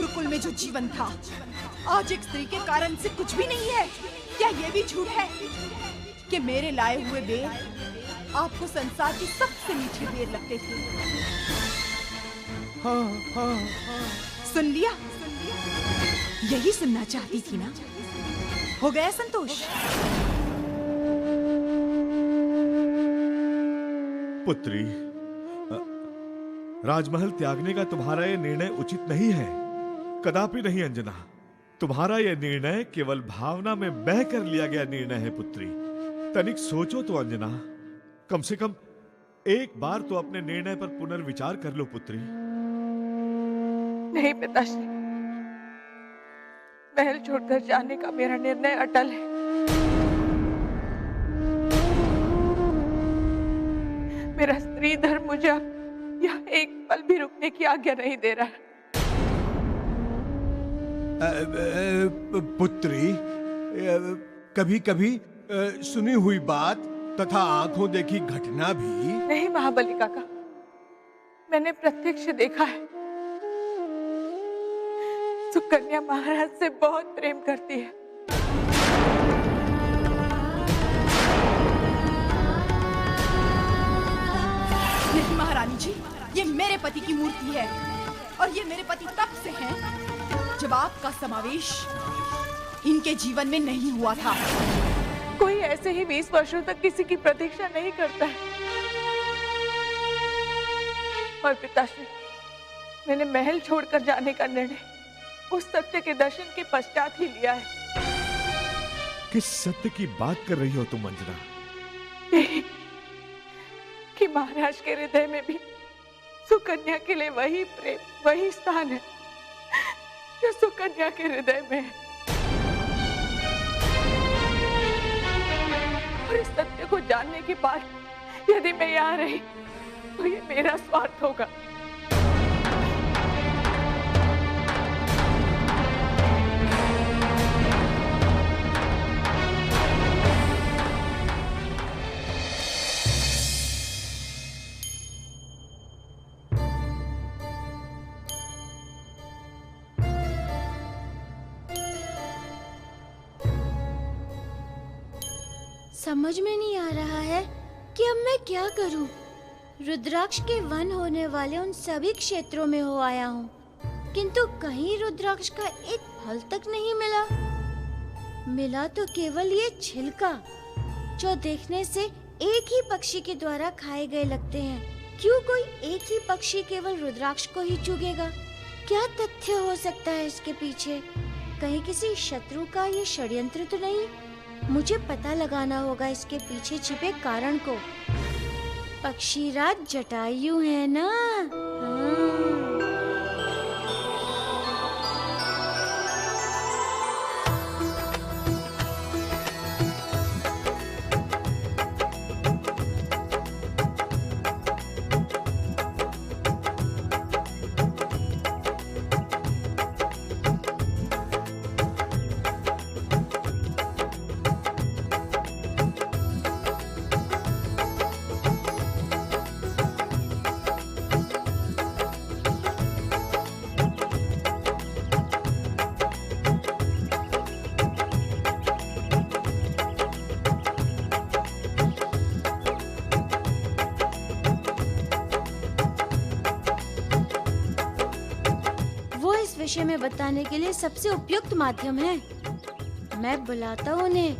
गुरुकुल में जो जीवन था, आज एक स्त्री के कारण से कुछ भी नहीं है। क्या ये भी झूठ है कि मेरे लाए हुए बेर आपको संसार की सबसे मीठे बेर लगते थे? हाँ। सुन लिया? यही सुनना चाहती थी ना? हो गया संतोष? पुत्री, राजमहल त्यागने का तुम्हारा यह निर्णय उचित नहीं है, कदापि नहीं अंजना। तुम्हारा यह निर्णय केवल भावना में बह कर लिया गया निर्णय है पुत्री। तनिक सोचो तो अंजना, कम से कम एक बार तो अपने निर्णय पर पुनर्विचार कर लो पुत्री। नहीं पिताश्री, महल छोड़कर जाने का मेरा निर्णय अटल है। मेरा स्त्री धर्म मुझे अब यहाँ एक पल भी रुकने की आज्ञा नहीं दे रहा है। पुत्री, कभी कभी सुनी हुई बात तथा आंखों देखी घटना भी। नहीं महाबली काका, मैंने प्रत्यक्ष देखा है। सुकन्या महाराज से बहुत प्रेम करती है। नहीं महारानी जी, ये मेरे पति की मूर्ति है और ये मेरे पति तब से हैं जब आपका समावेश इनके जीवन में नहीं हुआ था। कोई ऐसे ही 20 वर्षों तक किसी की प्रतीक्षा नहीं करता है। और पिताश्री, मैंने महल छोड़कर जाने का निर्णय उस सत्य के दर्शन के पश्चात ही लिया है। किस सत्य की बात कर रही हो तुम अंजना? यही कि महाराज के हृदय में भी सुकन्या के लिए वही प्रेम, वही स्थान है जो सुकन्या के हृदय में है। और इस सत्य को जानने के बाद यदि मैं यहाँ रही तो ये मेरा स्वार्थ होगा। समझ में नहीं आ रहा है कि अब मैं क्या करूं। रुद्राक्ष के वन होने वाले उन सभी क्षेत्रों में हो आया हूं, किंतु कहीं रुद्राक्ष का एक फल तक नहीं मिला। मिला तो केवल ये छिलका, जो देखने से एक ही पक्षी के द्वारा खाए गए लगते हैं। क्यों कोई एक ही पक्षी केवल रुद्राक्ष को ही चुगेगा? क्या तथ्य हो सकता है इसके पीछे? कहीं किसी शत्रु का ये षड्यंत्र तो नहीं? मुझे पता लगाना होगा इसके पीछे छिपे कारण को। पक्षीराज जटायु है ना? हाँ। विषय में बताने के लिए सबसे उपयुक्त माध्यम है। मैं बुलाता हूँ उन्हें।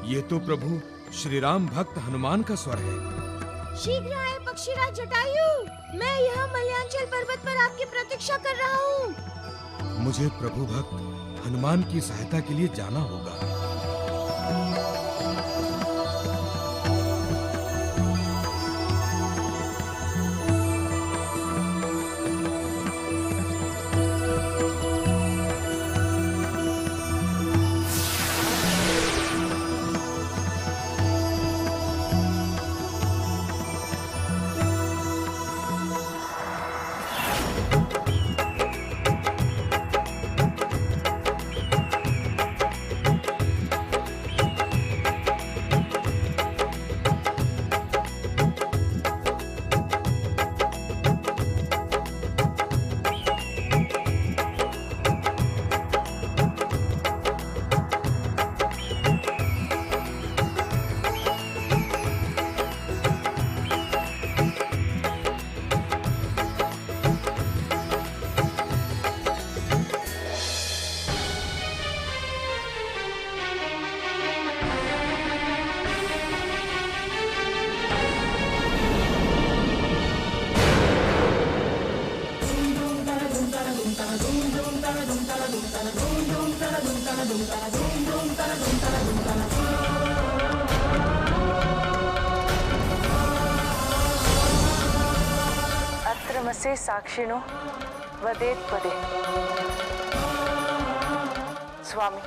ये तो प्रभु श्री राम भक्त हनुमान का स्वर है। शीघ्र आए पक्षीराज जटायु, मैं यहाँ मलयांचल पर्वत पर आपकी प्रतीक्षा कर रहा हूँ। मुझे प्रभु भक्त हनुमान की सहायता के लिए जाना होगा। से साक्षिणो वदेत पदे। स्वामी,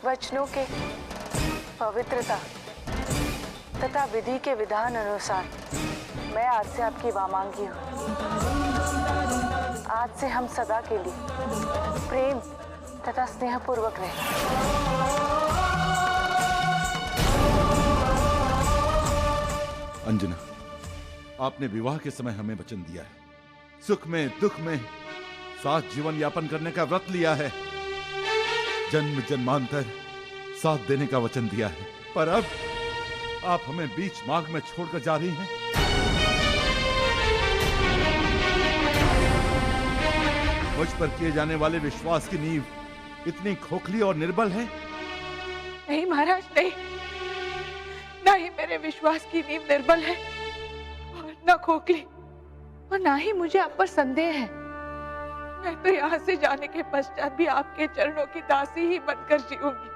वचनों के पवित्रता तथा विधि के विधान अनुसार मैं आज से आपकी वामांगी हूँ। आज से हम सदा के लिए प्रेम तथा स्नेह पूर्वक रहें। अंजना, आपने विवाह के समय हमें वचन दिया है, सुख में दुख में साथ जीवन यापन करने का व्रत लिया है, जन्म जन्मांतर साथ देने का वचन दिया है, पर अब आप हमें बीच मार्ग में छोड़कर जा रही हैं। मुझ पर किए जाने वाले विश्वास की नींव इतनी खोखली और निर्बल है? नहीं महाराज, नहीं, ना ही मेरे विश्वास की नींव निर्बल है और ना खोखली, और ना ही मुझे आप पर संदेह है। मैं तो यहाँ से जाने के पश्चात भी आपके चरणों की दासी ही बनकर जीऊंगी।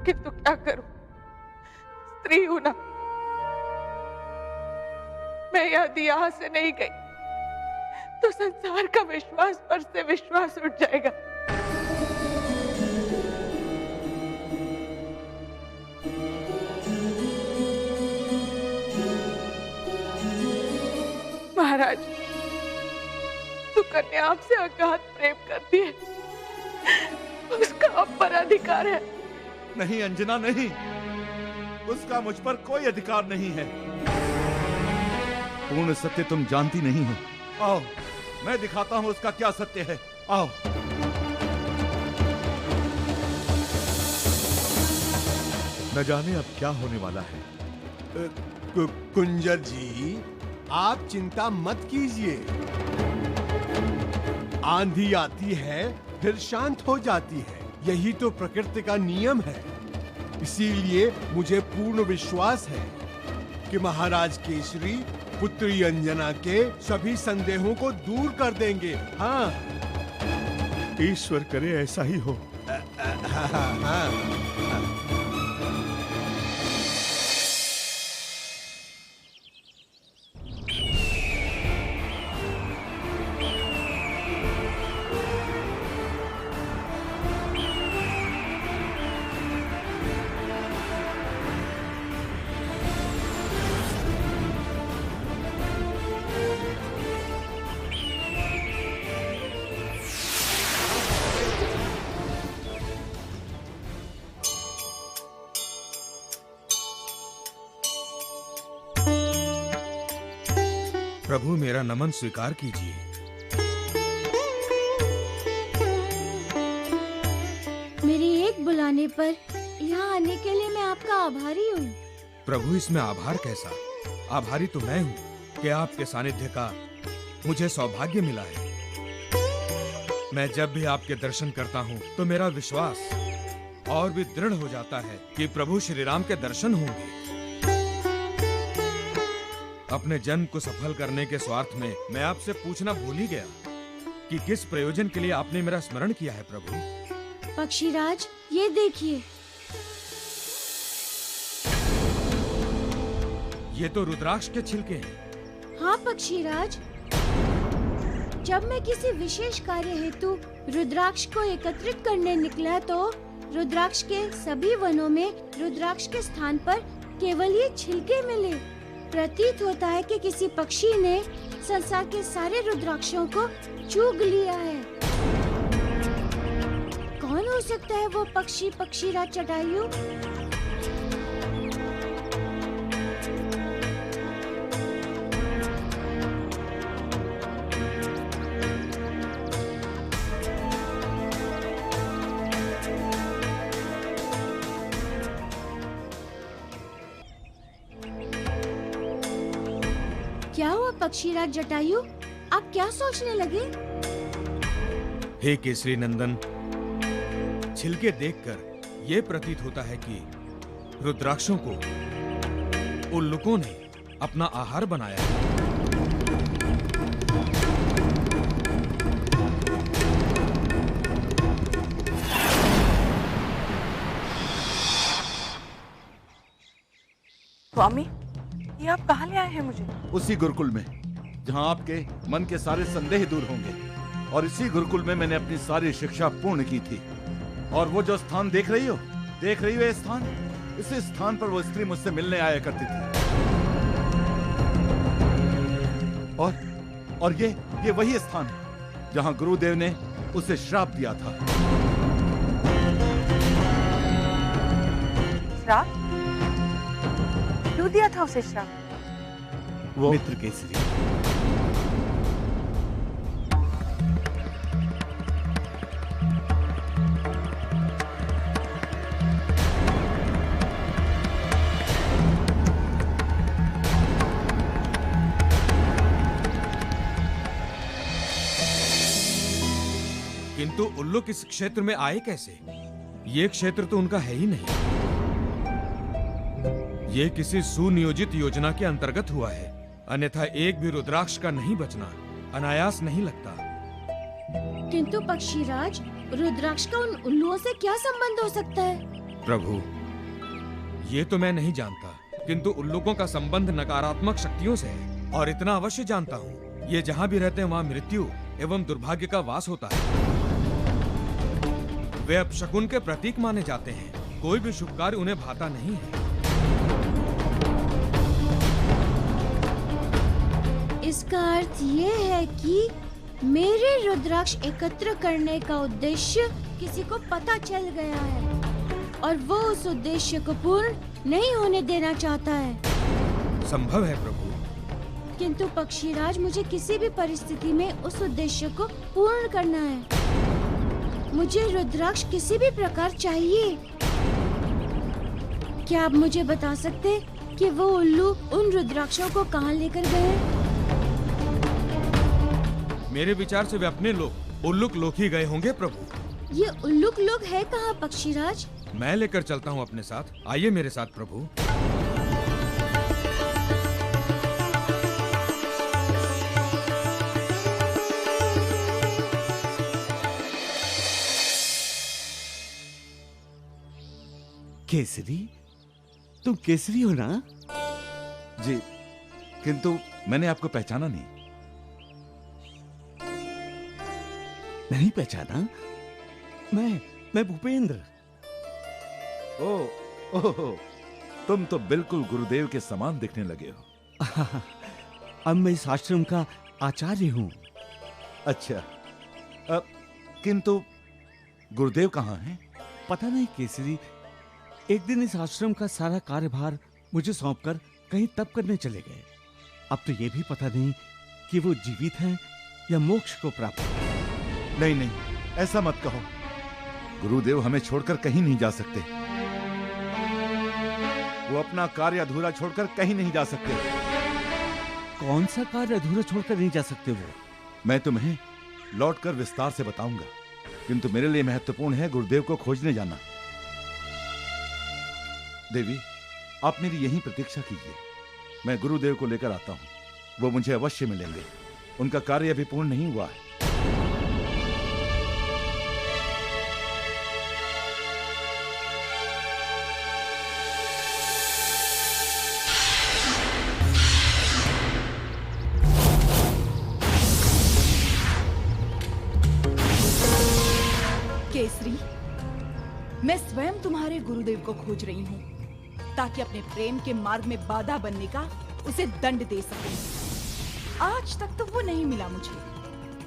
किंतु क्या करूं, स्त्री हूं ना। मैं यदि यहाँ से नहीं गई तो संसार का विश्वास पर से विश्वास उठ जाएगा। महाराज, सुकन्या आपसे अगाध प्रेम करती है, उसका आप पर अधिकार है। नहीं अंजना, नहीं, उसका मुझ पर कोई अधिकार नहीं है। पूर्ण सत्य तुम जानती नहीं हो। आओ, मैं दिखाता हूं उसका क्या सत्य है। आओ। न जाने अब क्या होने वाला है। कुंजर जी, आप चिंता मत कीजिए। आंधी आती है फिर शांत हो जाती है, यही तो प्रकृति का नियम है। इसीलिए मुझे पूर्ण विश्वास है कि महाराज केसरी पुत्री अंजना के सभी संदेहों को दूर कर देंगे। हाँ, ईश्वर करे ऐसा ही हो। प्रभु, मेरा नमन स्वीकार कीजिए। मेरी एक बुलाने पर यहाँ आने के लिए मैं आपका आभारी हूँ। प्रभु, इसमें आभार कैसा? आभारी तो मैं हूँ कि आपके सानिध्य का मुझे सौभाग्य मिला है। मैं जब भी आपके दर्शन करता हूँ तो मेरा विश्वास और भी दृढ़ हो जाता है कि प्रभु श्री राम के दर्शन होंगे। अपने जन्म को सफल करने के स्वार्थ में मैं आपसे पूछना भूल ही गया कि किस प्रयोजन के लिए आपने मेरा स्मरण किया है प्रभु। पक्षीराज, ये देखिए। ये तो रुद्राक्ष के छिलके हैं। हाँ पक्षीराज, जब मैं किसी विशेष कार्य हेतु रुद्राक्ष को एकत्रित करने निकला तो रुद्राक्ष के सभी वनों में रुद्राक्ष के स्थान पर केवल ये छिलके मिले। प्रतीत होता है कि किसी पक्षी ने संसार के सारे रुद्राक्षों को चुग लिया है। कौन हो सकता है वो पक्षी, पक्षीराज जटायु? क्या हुआ पक्षीराज जटायु, आप क्या सोचने लगे? हे केसरी नंदन, छिलके देखकर यह प्रतीत होता है कि रुद्राक्षों को उल्लुकों ने अपना आहार बनाया है। स्वामी, ये आप कहाँ ले आए हैं मुझे? उसी गुरुकुल में जहाँ आपके मन के सारे संदेह दूर होंगे। और इसी गुरुकुल में मैंने अपनी सारी शिक्षा पूर्ण की थी। और वो जो स्थान देख रही हो ये स्थान, इसी स्थान पर वो स्त्री मुझसे मिलने आया करती थी। और ये वही स्थान है जहाँ गुरुदेव ने उसे श्राप दिया था। श्राप? क्यों दिया था उसे श्राप? वो मित्र केसरी, किंतु उल्लुक इस क्षेत्र में आए कैसे? ये क्षेत्र तो उनका है ही नहीं। ये किसी सुनियोजित योजना के अंतर्गत हुआ है, अन्यथा एक भी रुद्राक्ष का नहीं बचना अनायास नहीं लगता। किंतु पक्षीराज, रुद्राक्ष का उन उल्लुओं से क्या संबंध हो सकता है? प्रभु, ये तो मैं नहीं जानता, किंतु उल्लुकों का संबंध नकारात्मक शक्तियों से है। और इतना अवश्य जानता हूँ, ये जहाँ भी रहते हैं वहाँ मृत्यु एवं दुर्भाग्य का वास होता है। वे अपशकुन के प्रतीक माने जाते हैं। कोई भी शुभ कार्य उन्हें भाता नहीं है। इसका अर्थ ये है कि मेरे रुद्राक्ष एकत्र करने का उद्देश्य किसी को पता चल गया है और वो उस उद्देश्य को पूर्ण नहीं होने देना चाहता है। संभव है प्रभु, किंतु पक्षीराज, मुझे किसी भी परिस्थिति में उस उद्देश्य को पूर्ण करना है। मुझे रुद्राक्ष किसी भी प्रकार चाहिए। क्या आप मुझे बता सकते कि वो उल्लू उन रुद्राक्षों को कहाँ लेकर गए? मेरे विचार से वे अपने लोग उल्लुक लोक ही गए होंगे प्रभु। ये उल्लुक लोग है कहाँ पक्षीराज? मैं लेकर चलता हूँ अपने साथ। आइए मेरे साथ प्रभु। केसरी, तुम केसरी हो ना? जी, किंतु मैंने आपको पहचाना नहीं। नहीं पहचाना? मैं भूपेंद्र। ओह, तुम तो बिल्कुल गुरुदेव के समान दिखने लगे हो। अब मैं इस आश्रम का आचार्य हूँ। अच्छा, किंतु गुरुदेव कहाँ हैं? पता नहीं केसरी, एक दिन इस आश्रम का सारा कार्यभार मुझे सौंपकर कहीं तप करने चले गए। अब तो ये भी पता नहीं कि वो जीवित हैं या मोक्ष को प्राप्त। नहीं, ऐसा मत कहो। गुरुदेव हमें छोड़कर कहीं नहीं जा सकते। वो अपना कार्य अधूरा छोड़कर कहीं नहीं जा सकते। कौन सा कार्य अधूरा छोड़कर नहीं जा सकते वो? मैं तुम्हें लौटकर विस्तार से बताऊंगा, किंतु मेरे लिए महत्वपूर्ण है गुरुदेव को खोजने जाना। देवी, आप मेरी यहीं प्रतीक्षा कीजिए। मैं गुरुदेव को लेकर आता हूं। वो मुझे अवश्य मिलेंगे। उनका कार्य अभी पूर्ण नहीं हुआ है। केसरी, मैं स्वयं तुम्हारे गुरुदेव को खोज रही हूँ ताकि अपने प्रेम के मार्ग में बाधा बनने का उसे दंड दे सकूं। आज तक तो वो नहीं मिला मुझे,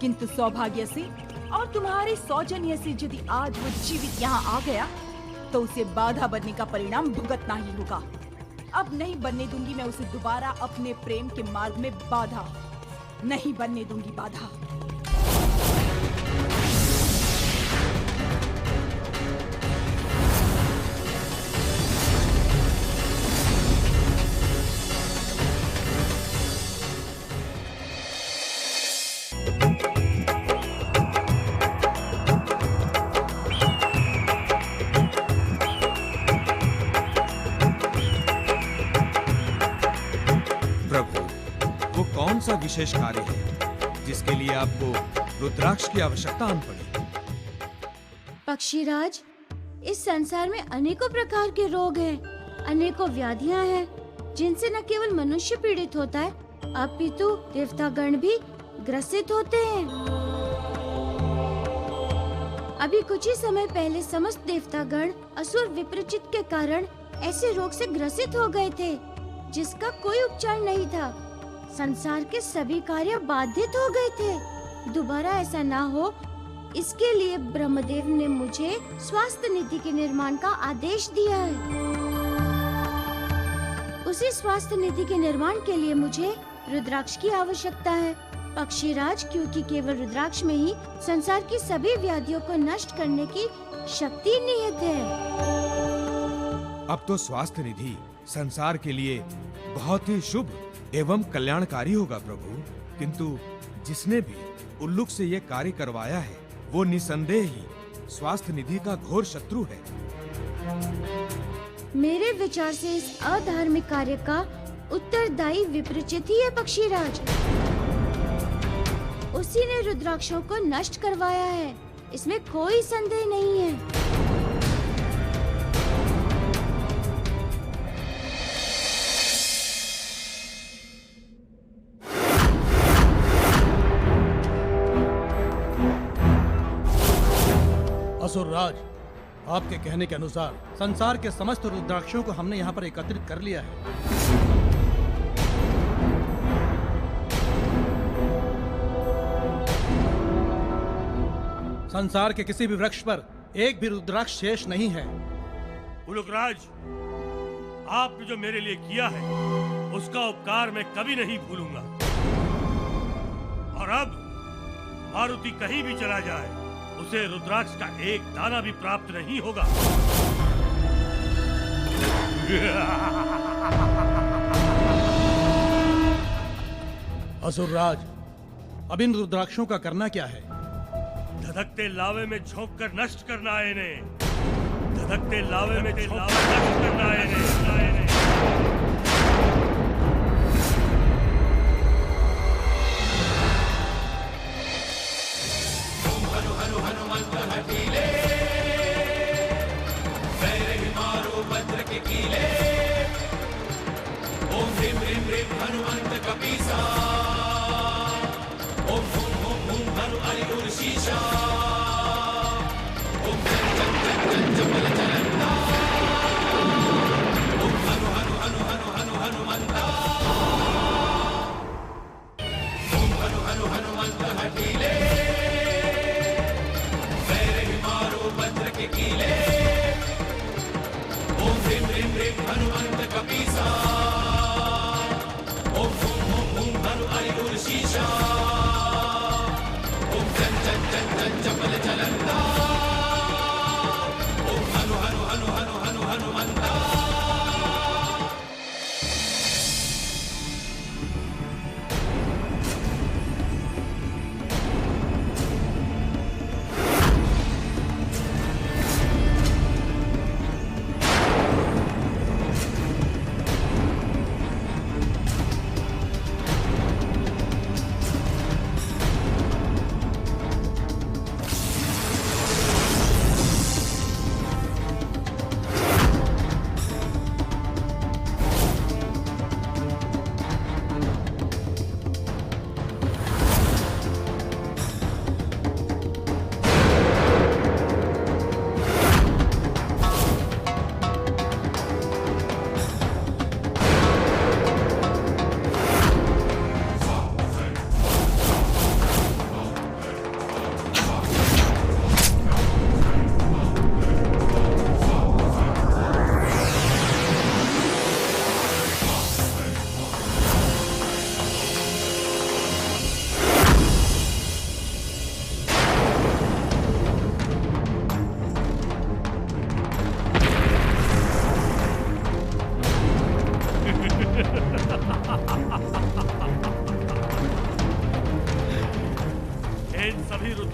किंतु सौभाग्य से और तुम्हारे सौजन्य से यदि आज वो जीवित यहाँ आ गया तो उसे बाधा बनने का परिणाम भुगतना ही होगा। अब नहीं बनने दूंगी मैं उसे दोबारा अपने प्रेम के मार्ग में बाधा, नहीं बनने दूंगी बाधा। कौन सा विशेष कार्य है जिसके लिए आपको रुद्राक्ष की आवश्यकता आन पड़ी? पक्षीराज, इस संसार में अनेकों प्रकार के रोग हैं, अनेकों व्याधियां हैं, जिनसे न केवल मनुष्य पीड़ित होता है, अपितु देवतागण भी ग्रसित होते हैं। अभी कुछ ही समय पहले समस्त देवतागण असुर विप्रचित के कारण ऐसे रोग से ग्रसित हो गए थे जिसका कोई उपचार नहीं था। संसार के सभी कार्य बाधित हो गए थे। दोबारा ऐसा ना हो, इसके लिए ब्रह्मदेव ने मुझे स्वास्थ्य निधि के निर्माण का आदेश दिया है। उसी स्वास्थ्य निधि के निर्माण के लिए मुझे रुद्राक्ष की आवश्यकता है पक्षीराज, क्योंकि केवल रुद्राक्ष में ही संसार की सभी व्याधियों को नष्ट करने की शक्ति निहित है। अब तो स्वास्थ्य निधि संसार के लिए बहुत ही शुभ एवं कल्याणकारी होगा प्रभु, किंतु जिसने भी उल्लुक से ये कार्य करवाया है वो निसंदेह ही स्वास्थ्य निधि का घोर शत्रु है। मेरे विचार से इस अधार्मिक कार्य का उत्तरदायी विप्रचित ही है पक्षीराज। उसी ने रुद्राक्षों को नष्ट करवाया है, इसमें कोई संदेह नहीं है। असुरराज, आपके कहने के अनुसार संसार के समस्त रुद्राक्षों को हमने यहाँ पर एकत्रित कर लिया है। संसार के किसी भी वृक्ष पर एक भी रुद्राक्ष शेष नहीं है। उलुकराज, आपने जो मेरे लिए किया है उसका उपकार मैं कभी नहीं भूलूंगा। और अब मारुति कहीं भी चला जाए उसे रुद्राक्ष का एक दाना भी प्राप्त नहीं होगा। असुरराज, अब इन रुद्राक्षों का करना क्या है? धधकते लावे में झोंक कर नष्ट करना है इन्हें। धधकते लावे में झोंक कर नष्ट करना है इन्हें।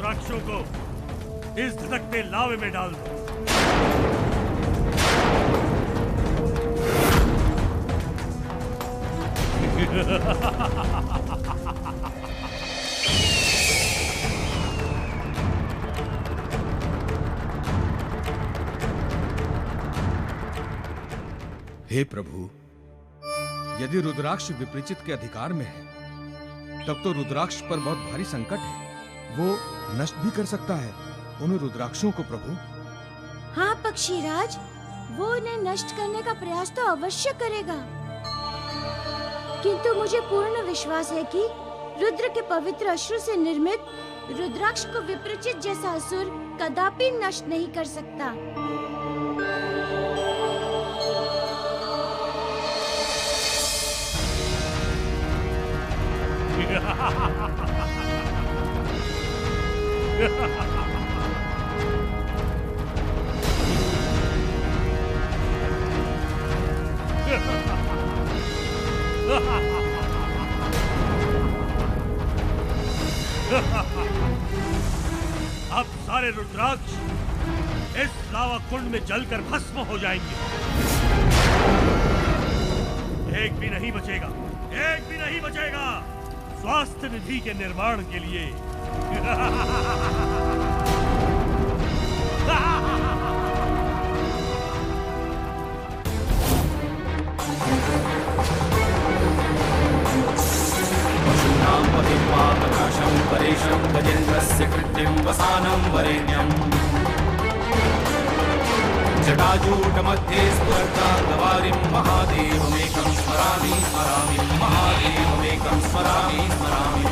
रुद्राक्षों को इस धधकते लावे में डाल दो। हे प्रभु, यदि रुद्राक्ष विपरीचित के अधिकार में है, तब तो रुद्राक्ष पर बहुत भारी संकट है। वो नष्ट भी कर सकता है उन रुद्राक्षों को प्रभु। हाँ पक्षीराज, वो उन्हें नष्ट करने का प्रयास तो अवश्य करेगा, किंतु मुझे पूर्ण विश्वास है कि रुद्र के पवित्र अश्रु से निर्मित रुद्राक्ष को विपरीचित जैसा असुर कदापि नष्ट नहीं कर सकता। अब सारे रुद्राक्ष इस लावा कुंड में जलकर भस्म हो जाएंगे। एक भी नहीं बचेगा, एक भी नहीं बचेगा। स्वास्थ्य निधि के निर्माण के लिए प्रकाशं परेशं गजेन्द्रस्य कृत्यं वसानं वरेण्यम् जटाजूटमध्ये स्फुरद्दान्तवारिं महादेवमेकं स्मरामि स्मरामि महादेवमेकं स्मरामि स्मरामि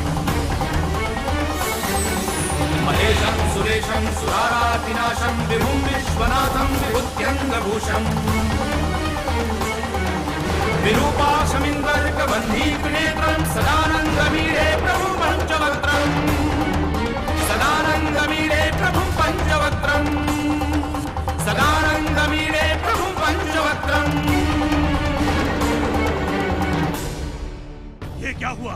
महेशं सुरेशं सुरारातिनाशं विभुं विश्वनाथं विभूत्यङ्गभूषम् विरूपाक्षमिन्दर्कबन्धीकृनेत्रं सदानन्दमीडे प्रभु पञ्चवक्त्रम् सदानन्दमीडे प्रभु पञ्चवक्त्रम् सदानन्दमीडे प्रभु पञ्चवक्त्रम्। ये क्या हुआ?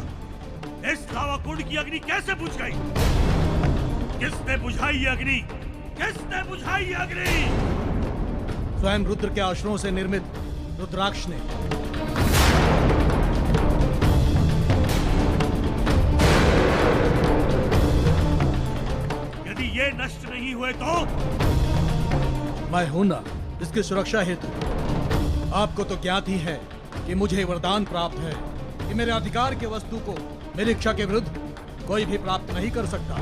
इस लावा कुंड की अग्नि कैसे बुझ गई? किसने बुझाई ये अग्नि? किसने बुझाई ये अग्नि? स्वयं रुद्र के अश्रुओं से निर्मित रुद्राक्ष ने। यदि ये नष्ट नहीं हुए तो मैं हूं ना इसकी सुरक्षा हेतु। आपको तो ज्ञात ही है कि मुझे वरदान प्राप्त है कि मेरे अधिकार के वस्तु को मेरी इच्छा के विरुद्ध कोई भी प्राप्त नहीं कर सकता।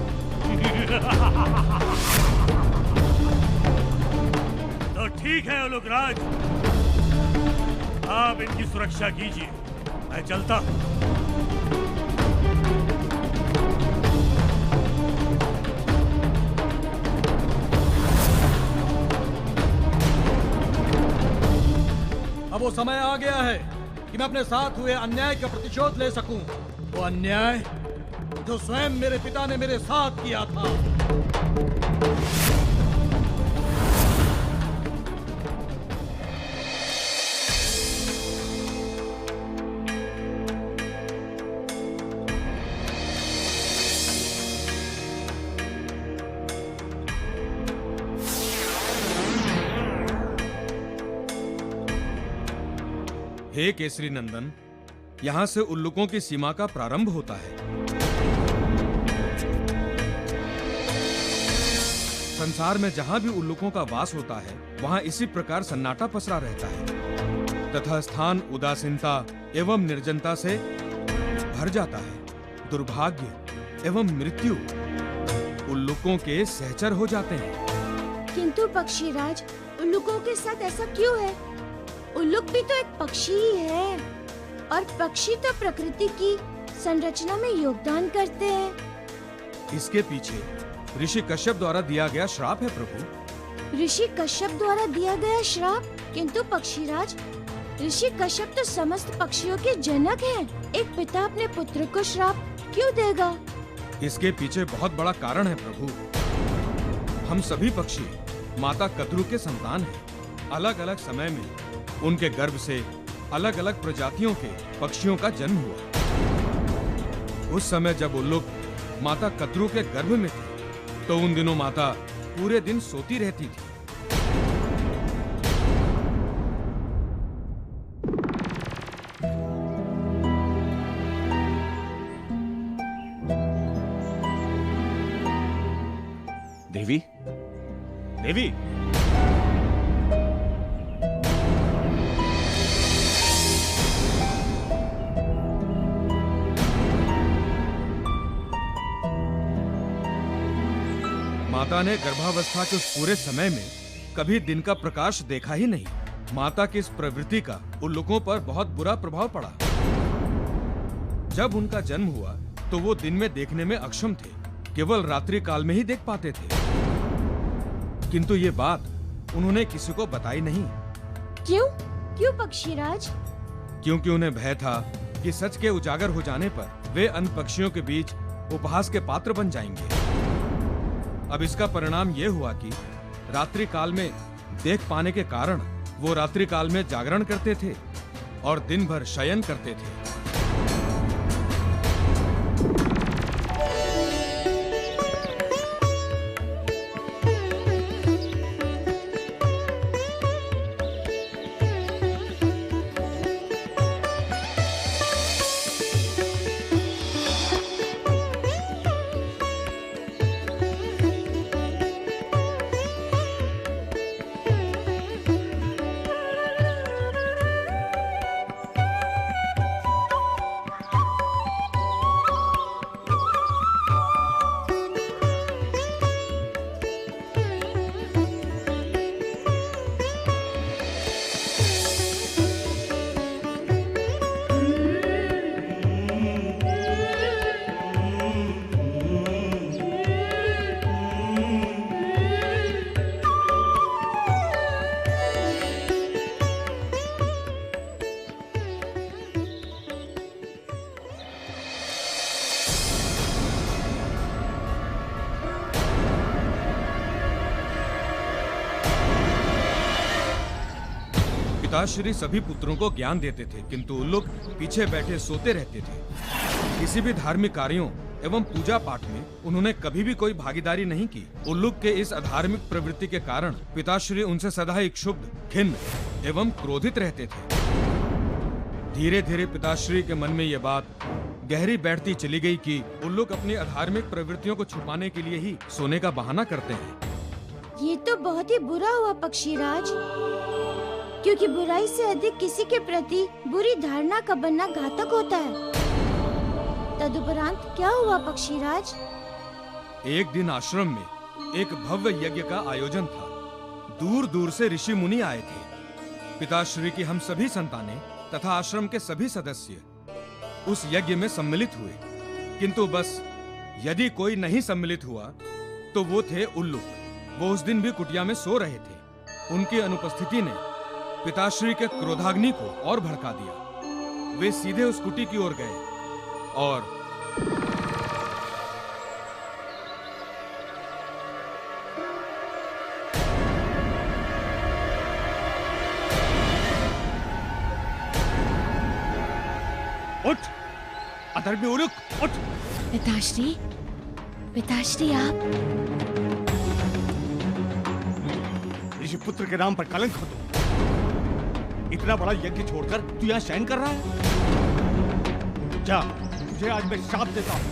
तो ठीक है ओलोकराज, आप इनकी सुरक्षा कीजिए, मैं चलता हूं। अब वो समय आ गया है कि मैं अपने साथ हुए अन्याय का प्रतिशोध ले सकूं। वो अन्याय जो स्वयं मेरे पिता ने मेरे साथ किया था। हे केसरी नंदन, यहाँ से उल्लुकों की सीमा का प्रारंभ होता है। संसार में जहाँ भी उल्लुकों का वास होता है, वहाँ इसी प्रकार सन्नाटा पसरा रहता है तथा स्थान उदासीनता एवं निर्जनता से भर जाता है। दुर्भाग्य एवं मृत्यु उल्लुकों के सहचर हो जाते हैं। किंतु पक्षीराज, उल्लुकों के साथ ऐसा क्यों है? उल्लुक भी तो एक पक्षी ही है, और पक्षी तो प्रकृति की संरचना में योगदान करते हैं। इसके पीछे ऋषि कश्यप द्वारा दिया गया श्राप है प्रभु। ऋषि कश्यप द्वारा दिया गया श्राप? किंतु पक्षीराज, ऋषि कश्यप तो समस्त पक्षियों के जनक हैं। एक पिता अपने पुत्र को श्राप क्यों देगा? इसके पीछे बहुत बड़ा कारण है प्रभु। हम सभी पक्षी माता कद्रु के संतान हैं। अलग अलग समय में उनके गर्भ से अलग अलग प्रजातियों के पक्षियों का जन्म हुआ। उस समय जब उल्लुक माता कद्रु के गर्भ में थे, तो उन दिनों माता पूरे दिन सोती रहती थी। देवी, देवी, माता ने गर्भावस्था के उस पूरे समय में कभी दिन का प्रकाश देखा ही नहीं। माता की इस प्रवृत्ति का उल्लुकों पर बहुत बुरा प्रभाव पड़ा। जब उनका जन्म हुआ तो वो दिन में देखने में अक्षम थे, केवल रात्रि काल में ही देख पाते थे। किंतु ये बात उन्होंने किसी को बताई नहीं। क्यों? क्यों पक्षीराज? क्योंकि उन्हें भय था कि सच के उजागर हो जाने पर वे अन्य पक्षियों के बीच उपहास के पात्र बन जाएंगे। अब इसका परिणाम यह हुआ कि रात्रि काल में देख पाने के कारण वो रात्रि काल में जागरण करते थे और दिन भर शयन करते थे। पिताश्री सभी पुत्रों को ज्ञान देते थे, किंतु उल्लुक पीछे बैठे सोते रहते थे। किसी भी धार्मिक कार्यों एवं पूजा पाठ में उन्होंने कभी भी कोई भागीदारी नहीं की। उल्लुक के इस अधार्मिक प्रवृत्ति के कारण पिताश्री उनसे सदा ही क्षुब्ध, खिन्न एवं क्रोधित रहते थे। धीरे धीरे पिताश्री के मन में यह बात गहरी बैठती चली गई कि उल्लुक अपनी अधार्मिक प्रवृत्तियों को छुपाने के लिए ही सोने का बहाना करते हैं। ये तो बहुत ही बुरा हुआ पक्षीराज, क्योंकि बुराई से अधिक किसी के प्रति बुरी धारणा का बनना घातक होता है। तदुपरांत क्या हुआ पक्षीराज? एक दिन आश्रम में एक भव्य यज्ञ का आयोजन था। दूर दूर से ऋषि मुनि आए थे। पिताश्री की हम सभी संतानें तथा आश्रम के सभी सदस्य उस यज्ञ में सम्मिलित हुए, किंतु बस यदि कोई नहीं सम्मिलित हुआ तो वो थे उल्लुक। वो उस दिन भी कुटिया में सो रहे थे। उनकी अनुपस्थिति ने पिताश्री के क्रोधाग्नि को और भड़का दिया। वे सीधे उस कुटी की ओर गए और उठ, अधर्मी उल्लुक, उठ। पिताश्री, पिताश्री आप ऋषि पुत्र के नाम पर कलंक हो तुम। इतना बड़ा यज्ञ छोड़कर तू यहाँ शयन कर रहा है? जा, तुझे आज मैं शाप देता हूँ,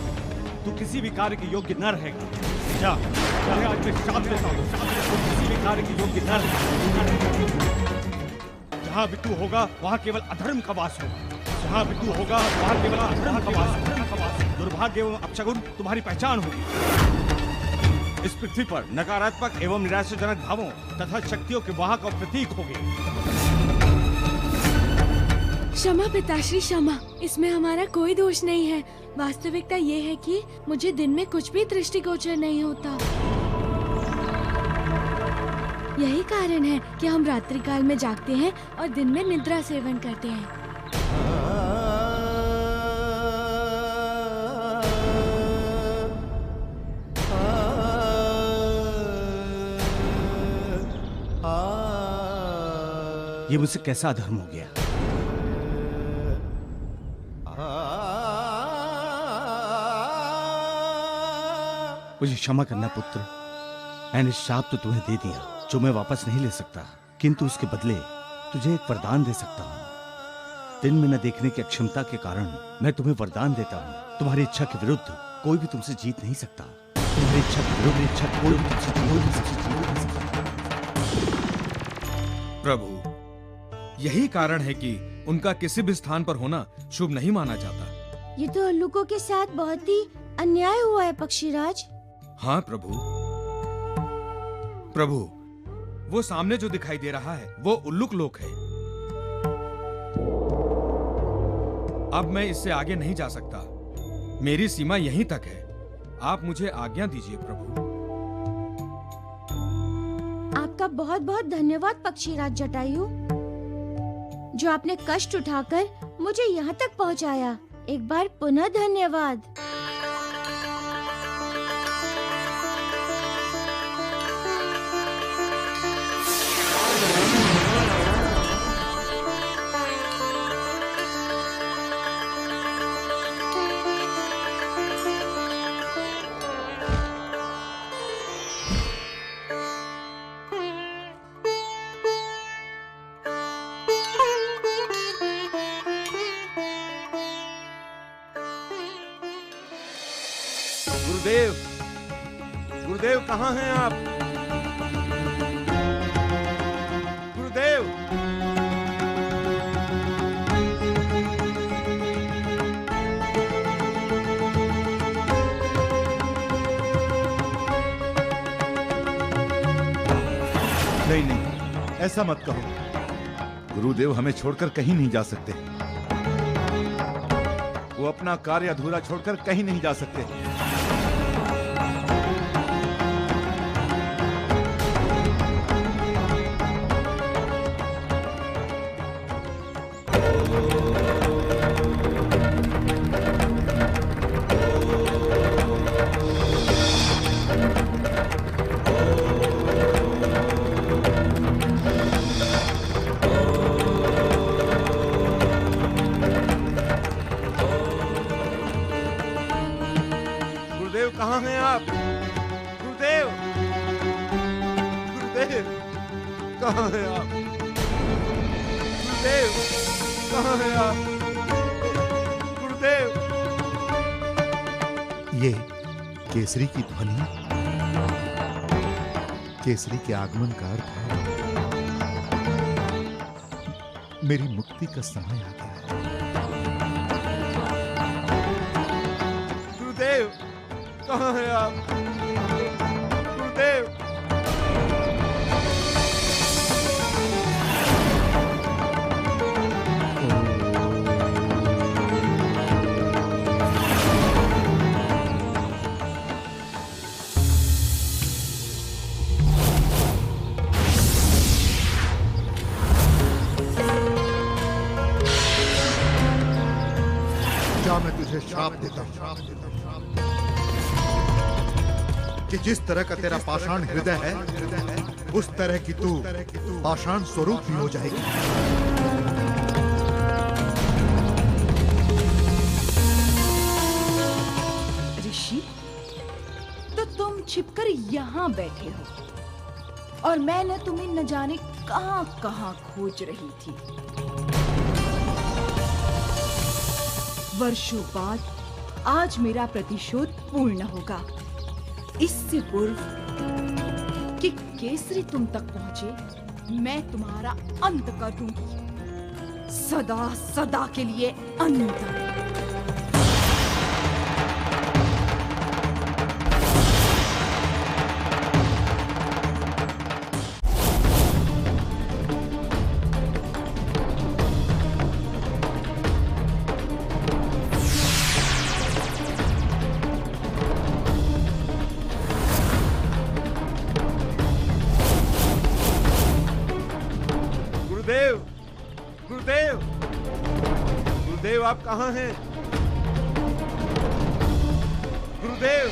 तू किसी भी कार्य के योग्य न रहेगा। जा, तुझे आज मैं शाप देता हूँ, तू किसी भी कार्य के योग्य न रहेगा। जहाँ भी तू होगा वहाँ केवल अधर्म का वास होगा। जहाँ भी तू होगा वहाँ केवल अधर्म का वास। दुर्भाग्य एवं अपशगुन तुम्हारी पहचान होगी। इस पृथ्वी पर नकारात्मक एवं निराशाजनक भावों तथा शक्तियों के वाहक और प्रतीक होंगे। क्षमा पिताश्री, क्षमा। इसमें हमारा कोई दोष नहीं है। वास्तविकता ये है कि मुझे दिन में कुछ भी दृष्टिगोचर नहीं होता। यही कारण है कि हम रात्रि काल में जागते हैं और दिन में निद्रा सेवन करते हैं। ये मुझसे कैसा अधर्म हो गया? मुझे क्षमा करना पुत्र। मैंने शाप तो तुम्हें दे दिया जो मैं वापस नहीं ले सकता, किंतु उसके बदले तुझे एक वरदान दे सकता हूँ। दिन में न देखने की अक्षमता के कारण मैं तुम्हें वरदान देता हूँ, तुम्हारी इच्छा के विरुद्ध कोई भी तुमसे जीत नहीं सकता। तुम्हारी इच्छा के विरुद्ध इच्छा कोई भी तुमसे जीत नहीं सकता। प्रभु, यही कारण है कि उनका किसी भी स्थान पर होना शुभ नहीं माना जाता। ये तो उल्लूकों के साथ बहुत ही अन्याय हुआ है पक्षीराज। हाँ प्रभु। प्रभु, वो सामने जो दिखाई दे रहा है वो उल्लुक लोक है। अब मैं इससे आगे नहीं जा सकता, मेरी सीमा यहीं तक है। आप मुझे आज्ञा दीजिए प्रभु। आपका बहुत बहुत धन्यवाद पक्षीराज जटायु, जो आपने कष्ट उठाकर मुझे यहाँ तक पहुँचाया। एक बार पुनः धन्यवाद। गुरुदेव, गुरुदेव कहाँ हैं आप? गुरुदेव, नहीं नहीं, ऐसा मत कहो। गुरुदेव हमें छोड़कर कहीं नहीं जा सकते। वो अपना कार्य अधूरा छोड़कर कहीं नहीं जा सकते। कहाँ हैं आप? गुरुदेव, गुरुदेव, कहाँ हैं आप? गुरुदेव, कहाँ हैं आप? गुरुदेव। ये केसरी की ध्वनि, केसरी के आगमन का अर्थ है मेरी मुक्ति का समय आ गया है। गुरुदेव, कहाँ हैं आप? गुरुदेव। जा, मैं तुझे श्राप देता हूं कि जिस तरह का तेरा पाषाण हृदय है, उस तरह की तू पाषाण स्वरूप भी हो जाएगी। ऋषि, तो तुम छिपकर यहाँ बैठे हो और मैं न तुम्हें न जाने कहां कहां खोज रही थी। वर्षों बाद आज मेरा प्रतिशोध पूर्ण होगा। इससे पूर्व कि केसरी तुम तक पहुंचे, मैं तुम्हारा अंत कर दूंगी, सदा सदा के लिए अंत। गुरुदेव, गुरुदेव आप कहाँ हैं? गुरुदेव।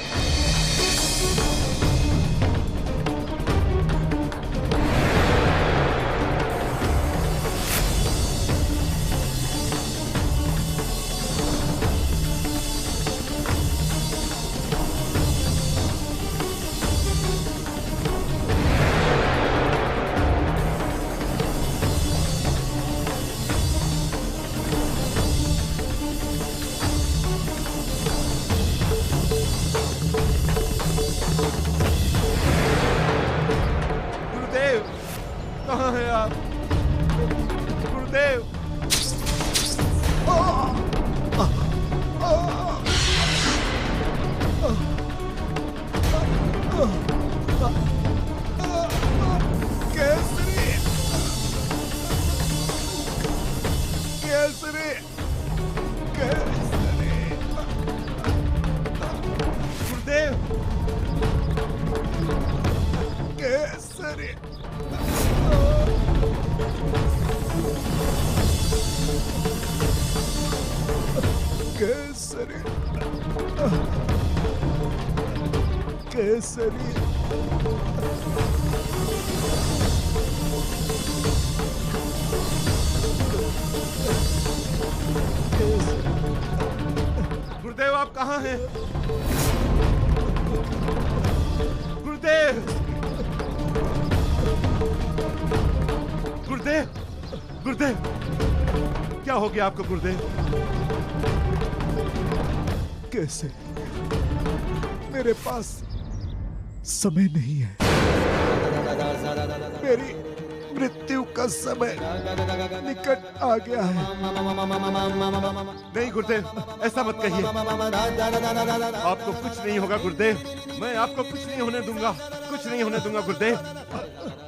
केसरी केसरी केसरी गुरुदेव आप कहाँ हैं? गुरुदेव गुरुदेव गुरुदेव क्या हो गया आपको गुरुदेव? कैसे? मेरे पास समय नहीं है। मेरी मृत्यु का समय निकट आ गया है। नहीं गुरुदेव, ऐसा मत कहिए। आपको कुछ नहीं होगा गुरुदेव। मैं आपको कुछ नहीं होने दूंगा, कुछ नहीं होने दूंगा गुरुदेव।